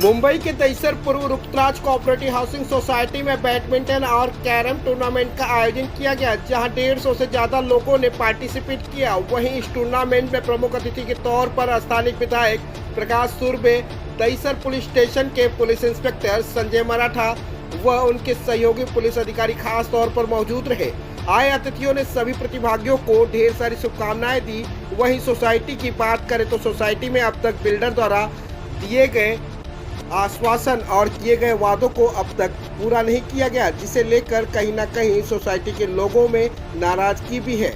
मुंबई के दहिसर पूर्व रुक्तराज cooperative housing society में badminton और कैरम टूर्नामेंट का आयोजन किया गया, जहां 150 से ज्यादा लोगों ने पार्टिसिपेट किया। वहीं इस टूर्नामेंट में प्रमुख अतिथि के तौर पर स्थानीय विधायक प्रकाश सुर्वे, दहिसर पुलिस स्टेशन के पुलिस इंस्पेक्टर संजय मराठा व उनके सहयोगी पुलिस अधिकारी खास तौर पर मौजूद रहे। आए अतिथियों ने सभी प्रतिभागियों को ढेर सारी शुभकामनाएं दी। वहीं सोसाइटी की बात करें तो सोसाइटी में अब तक बिल्डर द्वारा दिए गए आश्वासन और किए गए वादों को अब तक पूरा नहीं किया गया, जिसे लेकर कहीं न कहीं सोसाइटी के लोगों में नाराजगी भी है।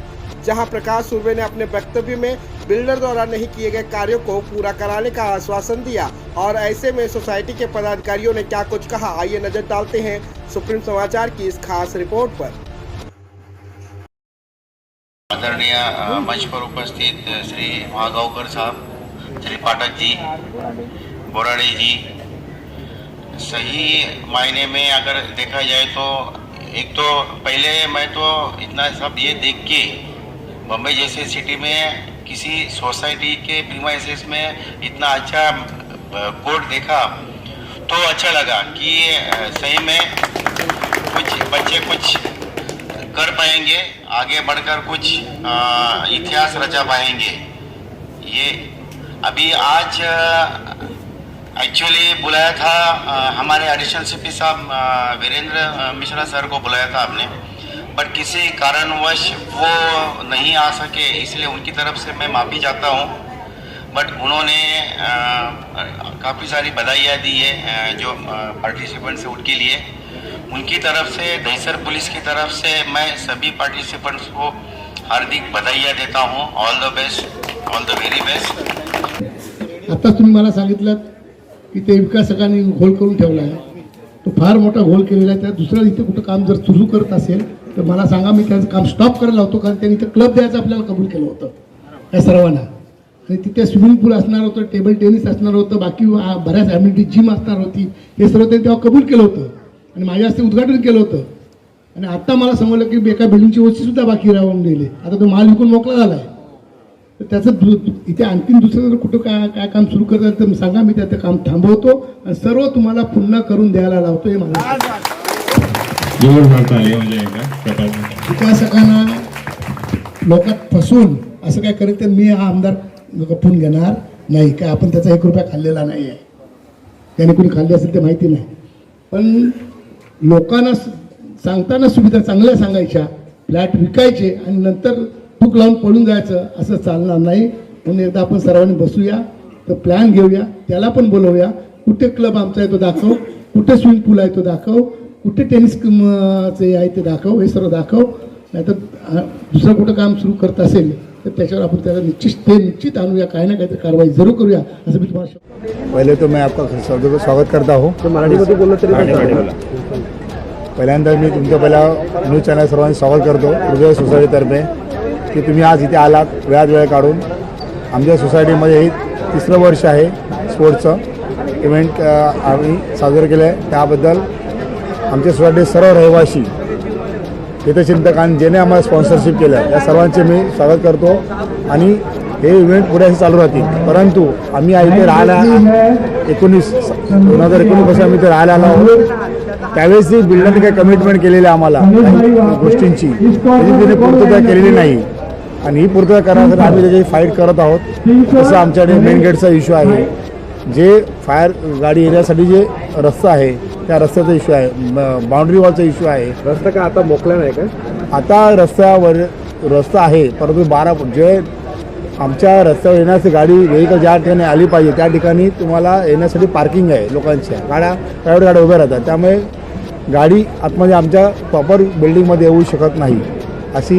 जहां प्रकाश सुर्वे ने अपने वक्तव्य में बिल्डर द्वारा नहीं किए गए कार्यों को पूरा कराने का आश्वासन दिया, और ऐसे में सोसाइटी के पदाधिकारियों ने क्या कुछ कहा, आइए नजर डालते हैं सुप्रीम समाचार की इस खास रिपोर्ट पर। आदरणीय मंच पर उपस्थित श्री महागावकर साहब, श्री पाठक जी, बोराड़े जी, सही मायने में अगर देखा जाए तो एक तो पहले मैं तो इतना सब ये देख के बम्बई जैसे सिटी में किसी सोसाइटी के प्रीमाइसेस में इतना अच्छा कोड देखा तो अच्छा लगा कि सही में कुछ बच्चे कुछ कर पाएंगे, आगे बढ़कर कुछ इतिहास रचा पाएंगे। ये अभी आज एक्चुअली बुलाया था हमारे एडिशनल सीपी साहब वीरेंद्र मिश्रा सर को बुलाया था आपने, बट किसी कारणवश वो नहीं आ सके, इसलिए उनकी तरफ से मैं माफ़ी चाहता हूँ। बट उन्होंने काफ़ी सारी बधाइयाँ दी है जो पार्टिसिपेंट्स हैं उनके लिए। उनकी तरफ से, दहिसर पुलिस की तरफ से मैं सभी पार्टिसिपेंट्स को हार्दिक बधाइयाँ देता हूँ। All the best, all the very best. आता तुम्ही मला सांगितलं की ते विकासकांनी घोळ करून ठेवला आहे, तो फार मोठा घोळ केलेला आहे। त्या दुसऱ्या इथे कुठं काम जर सुरू करत असेल तर मला सांगा, मी त्यांचं काम स्टॉप करायला होतो, कारण त्यांनी इथं क्लब द्यायचं आपल्याला कबूल केलं होतं या सर्वांना। आणि तिथे स्विमिंग पूल असणार होतं, टेबल टेनिस असणार होतं, बाकी बऱ्याच ॲम्युनिटी जिम असणार होती, हे सर्व त्यांनी तेव्हा कबूल केलं होतं आणि माझ्या हस्ते उद्घाटन केलं होतं। आणि आता मला समजलं की एका बिल्डिंगची ओसी सुद्धा बाकी राहून गेली, आता तो माल विकून मोकळा झाला आहे। तर त्याचं इथे आणखीन दुसरं जर कुठं काय काम सुरू करत असेल तर सांगा, मी त्याचं काम थांबवतो आणि सर्व तुम्हाला पुन्हा करून द्यायला लावतो। हे मला विकासकांना लोकात फसवून असं काय करेल तर मी हा आमदार गपून घेणार नाही, काय आपण त्याचा 1 रुपया खाल्लेला नाही आहे, त्याने कोणी खाल्ली असेल ते माहिती नाही। पण लोकांना सांगताना सुविधा चांगल्या सांगायच्या, फ्लॅट विकायचे आणि नंतर तूक लावून पळून जायचं असं चालणार नाही। म्हणून एकदा आपण सर्वांनी बसूया, तर प्लॅन घेऊया, त्याला पण बोलवूया। कुठे क्लब आमचा आहे तो दाखव, कुठे स्विमिंग पूल आहे तो दाखव, कुठे टेनिस चे आहे ते दाखव, हे सर्व दाखव। नाहीतर दुसरं कुठं काम सुरू करत असेल तर त्याच्यावर आपण त्याला निश्चित आणूया, काही ना काहीतरी कारवाई जरूर करूया असं मी तुम्हाला। पहले तो मैं आपका स्वागत करता हूँ। मराठीमध्ये बोललं तरी पहिल्यांदा मी तुमचं पहिला न्यूज चॅनल सर्वांनी स्वागत करतो हृदय सोसायटीतर्फे, की तुम्ही आज इथे आलात वेळ काढून। आमच्या सोसायटीमध्ये हे 3रं वर्ष आहे स्पोर्ट्सचं इव्हेंट आम्ही साजरं केलं आहे। त्याबद्दल आमच्या सोसायटीचे सर्व रहिवासी, हितचिंतक आणि ज्याने आम्हाला स्पॉन्सरशिप केलं या सर्वांचे मी स्वागत करतो। आणि हे इव्हेंट पुढे असे चालू राहतील। परंतु आम्ही इथे राहायला 2019 पासून आम्ही इथे राहायला आलो आहोत। त्यावेळेस बिल्डरने काही कमिटमेंट केलेली आम्हाला गोष्टींची, त्याची पूर्तता केलेली नाही आणि ही पूर्तता करण्यासाठी आम्ही त्याची फाईट करत आहोत। जसं आमच्याकडे मेन गेटचा इश्यू आहे, जे फायर गाडी येण्यासाठी जे रस्ता आहे त्या रस्त्याचा इश्यू आहे, बाउंड्री वॉलचा इश्यू आहे। रस्ता का आता मोकळा नाही का? आता रस्ता आहे, परंतु 12 फूट जे आमच्या रस्त्यावर येण्याची गाडी व्हेकल ज्या ठिकाणी आली पाहिजे त्या ठिकाणी तुम्हाला येण्यासाठी पार्किंग आहे लोकांच्या, प्रायव्हेट गाड्या उभ्या राहतात, त्यामुळे गाडी आतमध्ये आमच्या प्रॉपर बिल्डिंगमध्ये येऊ शकत नाही अशी।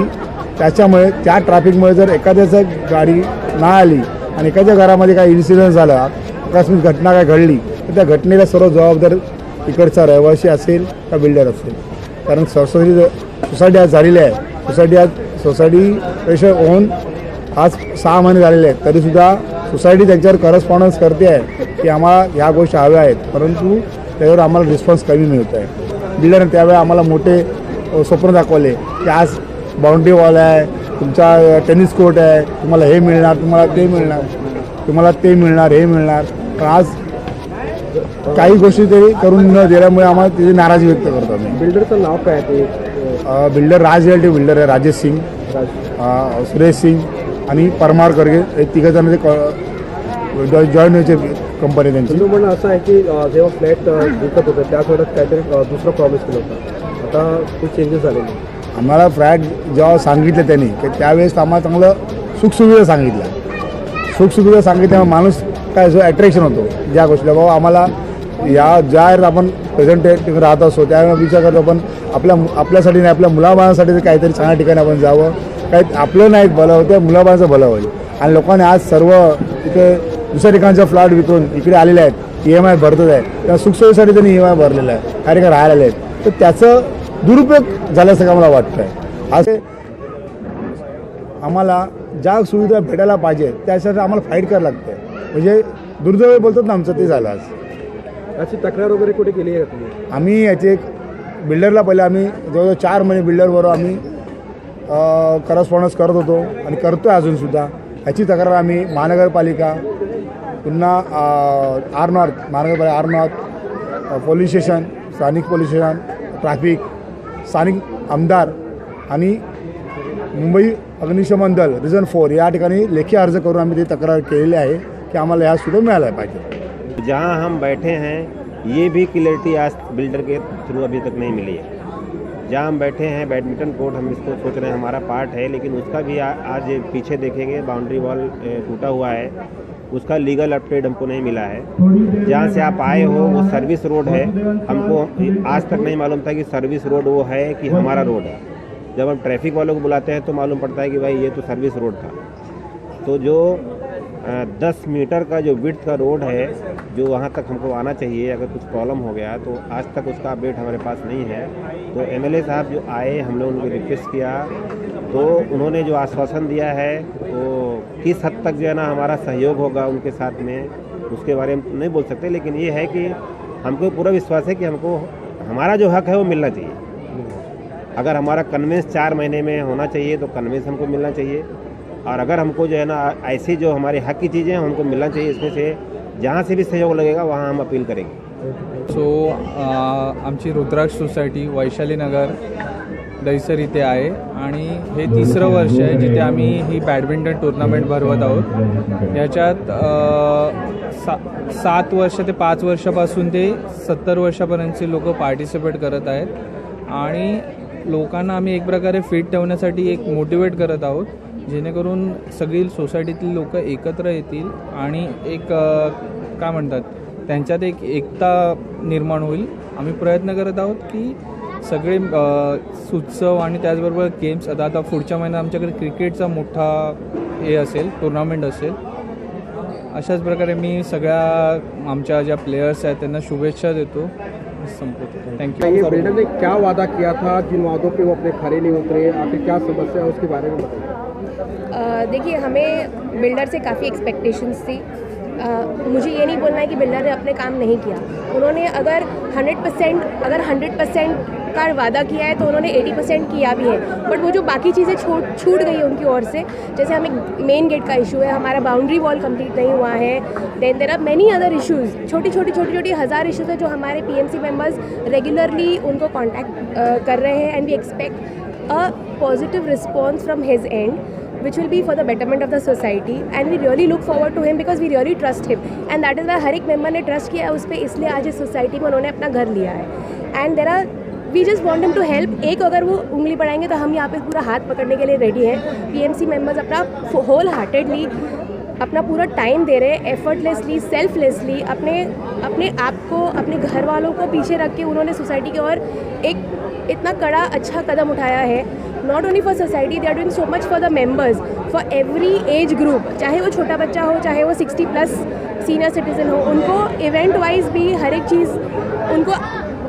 त्याच्यामुळे त्या ट्रॅफिकमुळे जर एखाद्याचं गाडी ना आली आणि एखाद्या घरामध्ये काही इन्सिडेंट झाला, आकस्मिक घटना काय घडली, तर त्या घटनेला सर्व जबाबदार इकडचा रहिवासी असेल का बिल्डर असेल। कारण सोसायटी आज झालेली आहे, सोसायटी पैसे होऊन आज 6 महिने झालेले आहेत, तरीसुद्धा सोसायटी त्यांच्यावर करस्पॉन्डन्स करते आहे की आम्हाला ह्या गोष्टी हव्या आहेत, परंतु त्याच्यावर आम्हाला रिस्पॉन्स कमी मिळत आहे। बिल्डरने त्यावेळी आम्हाला मोठे स्वप्न दाखवले की आज बाउंड्री वॉल आहे, तुमचा टेनिस कोर्ट आहे, तुम्हाला हे मिळणार, तुम्हाला ते मिळणार, तुम्हाला ते मिळणार, हे मिळणार। पण आज काही गोष्टी ते करून न दिल्यामुळे आम्हाला त्याची नाराजी व्यक्त करतो आम्ही. बिल्डरचं नाव काय आहे ते? बिल्डर राज रिअल्टी बिल्डर आहे, राजेश सिंग, सुरेश सिंग आणि परमार करगे, हे तिघं जॉईन व्हायचे कंपनी त्यांची. तुमचं म्हणणं असं आहे की जेव्हा फ्लॅट विकत होतं त्याच वेळेस काहीतरी दुसरं प्रॉमिस केलं होतं, आता ते चेंजेस झालेले. आम्हाला फ्लॅट जेव्हा सांगितलं त्यांनी की त्यावेळेस आम्हाला चांगलं सुखसुविधा सांगितल्यामुळे माणूस काय असं अट्रॅक्शन होतो ज्या गोष्टीला. बाबा आम्हाला ज्या आपण प्रेझेंट राहत असतो त्यावेळेला विचार करतो आपण आपल्यासाठी नाही, आपल्या मुलाबाळांसाठी काहीतरी चांगल्या ठिकाणी आपण जावं, काही आपलं नाही भलं होतं, मुलाबाळांचं भलं होईल. आणि लोकांनी आज सर्व तिथे दुसऱ्या ठिकाणचा फ्लॅट विकून इकडे आलेले आहेत, EMI भरतच आहे, त्या सुखसोयीसाठी त्यांनी EMI भरलेला आहे, काही काय राहायला आहेत, तर त्याचं दुरुपयोग झाल्यासारखं मला वाटतं आहे. आज आम्हाला ज्या सुविधा भेटायला पाहिजे त्यासाठी आम्हाला फाईट करायला लागते. म्हणजे दुर्दैव बोलतात ना आमचं, ते झालं आज. याची तक्रार वगैरे कुठे केली आहे तुम्ही? आम्ही याचे बिल्डरला पहिले आम्ही जवळजवळ 4 महिने बिल्डरबरोबर आम्ही करस्पॉन्डन्स करत होतो आणि करतो आहे अजूनसुद्धा. याची तक्रार आम्ही महानगरपालिका, पुन्हा महानगरपालिका R-North, पोलीस स्टेशन, स्थानिक पोलीस स्टेशन, ट्रॅफिक, स्थानिक आमदार आणि मुंबई अग्निशमन दल रिजन 4 या ठिकाणी लेखी अर्ज करून आम्ही ते तक्रार केलेली आहे की आम्हाला या सुविधा मिळाल्या पाहिजे. जहाँ हम बैठे हैं ये भी क्लियरिटी आज बिल्डर के थ्रू अभी तक नहीं मिली है. जहाँ हम बैठे हैं बैडमिंटन कोर्ट, हम इसको सोच रहे हैं हमारा पार्ट है, लेकिन उसका भी आज पीछे देखेंगे बाउंड्री वॉल टूटा हुआ है, उसका लीगल अपडेट हमको नहीं मिला है. जहाँ से आप आए हो वो सर्विस रोड है, हमको आज तक नहीं मालूम था कि सर्विस रोड वो है कि हमारा रोड है. जब हम ट्रैफिक वालों को बुलाते हैं तो मालूम पड़ता है कि भाई ये तो सर्विस रोड था. तो जो 10 मीटर का जो विड्थ का रोड है जो वहाँ तक हमको आना चाहिए, अगर कुछ प्रॉब्लम हो गया तो आज तक उसका अपडेट हमारे पास नहीं है. तो MLA साहब जो आए, हमने उनको रिक्वेस्ट किया तो उन्होंने जो आश्वासन दिया है वो किस हद तक जो है ना हमारा सहयोग होगा उनके साथ में उसके बारे में नहीं बोल सकते, लेकिन ये है कि हमको पूरा विश्वास है कि हमको हमारा जो हक है वो मिलना चाहिए. अगर हमारा कन्वेंस 4 महीने में होना चाहिए तो कन्वेंस हमको मिलना चाहिए, और अगर हमको जो है ना ऐसी जो हमारे हक की चीज़ें हैं हमको मिलना चाहिए. इसमें से जहाँ से भी सहयोग लगेगा वहाँ हम अपील करेंगे. आमची रुद्राक्ष सोसायटी वैशाली नगर दहिसर इथे आहे आणि हे 3रं वर्ष आहे जिथे आम्ही ही बॅडमिंटन टुर्नामेंट भरवत आहोत. याच्यात 7 वर्ष ते 5 वर्षापासून ते 70 वर्षापर्यंतचे लोक पार्टिसिपेट करत आहेत आणि लोकांना आम्ही एक प्रकारे फिट ठेवण्यासाठी एक मोटिवेट करत आहोत, जेणेकरून सगळी सोसायटीतली लोक एकत्र येतील आणि एक काय म्हणतात त्यांच्यात एक एकता निर्माण होईल. आम्ही प्रयत्न करत आहोत की सगळे उत्सव आणि त्याचबरोबर गेम्स, आता पुढच्या महिन्यात आमच्याकडे क्रिकेटचा मोठा हे असेल, टुर्नामेंट असेल. अशाच प्रकारे मी सगळ्या आमच्या ज्या प्लेयर्स आहेत त्यांना शुभेच्छा देतो. संपतो. Thank you. बिल्डर ने क्या वादा किया था, जिन वादों पे वो अपने खरे नहीं उतरे, आखिर क्या समस्या है उसके बारे में बताइए. देखिए, हमें बिल्डर से काफ़ी एक्सपेक्टेशंस थी. मुझे ये नहीं बोलना है कि बिल्डर ने अपने काम नहीं किया. उन्होंने अगर 100% का वादा किया है तो उन्होंने 80% किया भी है. बट वो जो बाकी चीज़ें छूट गई उनकी ओर से, जैसे हमें मेन गेट का इशू है, हमारा बाउंड्री वॉल कंप्लीट नहीं हुआ है, then there are many other issues, छोटी 1000 इश्यूज़ है जो हमारे PMC मेंबर्स रेगुलरली उनको कॉन्टैक्ट कर रहे हैं. And we expect a positive response from his and which will be for the betterment of the society, and we really look forward to him because we really trust him, and that is why हर एक member ने trust KIA है उस पर, इसलिए आज इस society में उन्होंने अपना घर लिया है. And there are we just want him to help. एक अगर वो उंगली बढ़ाएंगे तो हम यहाँ पे पूरा हाथ पकड़ने के लिए रेडी हैं. PMC मेंबर्स अपना होल हार्टेडली अपना पूरा टाइम दे रहे हैं, एफर्टलेसली, सेल्फलेसली, अपने आप को, अपने घर वालों को पीछे रख के उन्होंने सोसाइटी की ओर एक इतना कड़ा अच्छा कदम उठाया है. Not only for society, they are doing so much for the members, for every age group, चाहे वो छोटा बच्चा हो, चाहे वो 60+ सीनियर सिटीज़न हो. उनको इवेंट वाइज भी हर एक चीज़ उनको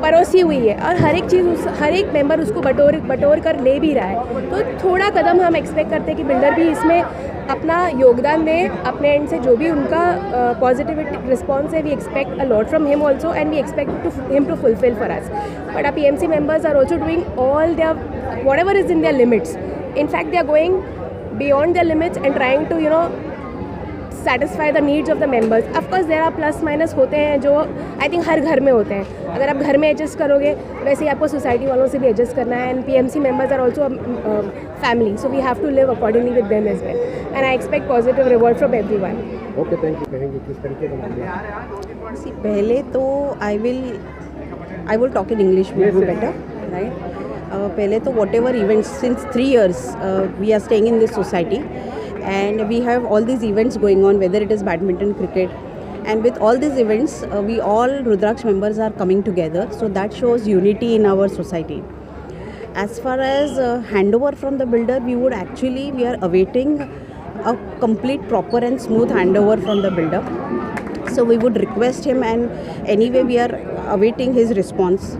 परोसी हुई है और हर एक चीज़ हर एक मेंबर उसको बटोर कर ले भी रहा है. तो थोड़ा कदम हम एक्सपेक्ट करते हैं कि बिल्डर भी इसमें अपना योगदान दें अपने एंड से. जो भी उनका पॉजिटिव रिस्पॉन्स है, we expect a lot from him also, and we expect him to fulfil for us. But our PMC members are also doing all their whatever is in their limits. In fact, they are going beyond their limits and trying to satisfy the needs of the members. Of course there are plus minus होते हैं जो I think हर घर में होते हैं. अगर आप घर में एडजस्ट करोगे वैसे ही आपको सोसाइटी वालों से भी एडजस्ट करना है. End PMC members are also family, so we have to live accordingly with them as well. And I expect positive reward from everyone. Okay, thank you. कहेंगे किस तरीके का मामला? See, पहले तो I will talk in English, will be better, right? पहले तो whatever events, since 3 years we are staying in this society and we have all these events going on, whether it is badminton, cricket, and with all these events we all Rudraksh members are coming together, so that shows unity in our society. As far as handover from the builder, we are awaiting a complete, proper and smooth handover from the builder. So we would request him, and anyway we are awaiting his response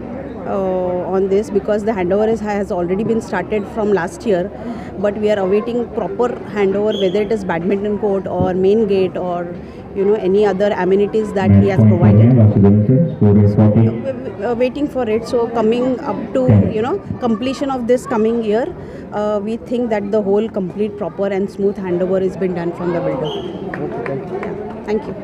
on this, because the handover has already been started from last year, but we are awaiting proper handover, whether it is badminton court or main gate or any other amenities that he has provided. Waiting for it. So coming up to completion of this coming year, we think that the whole complete, proper and smooth handover has been done from the builder. Okay, thank you. Yeah. Thank you.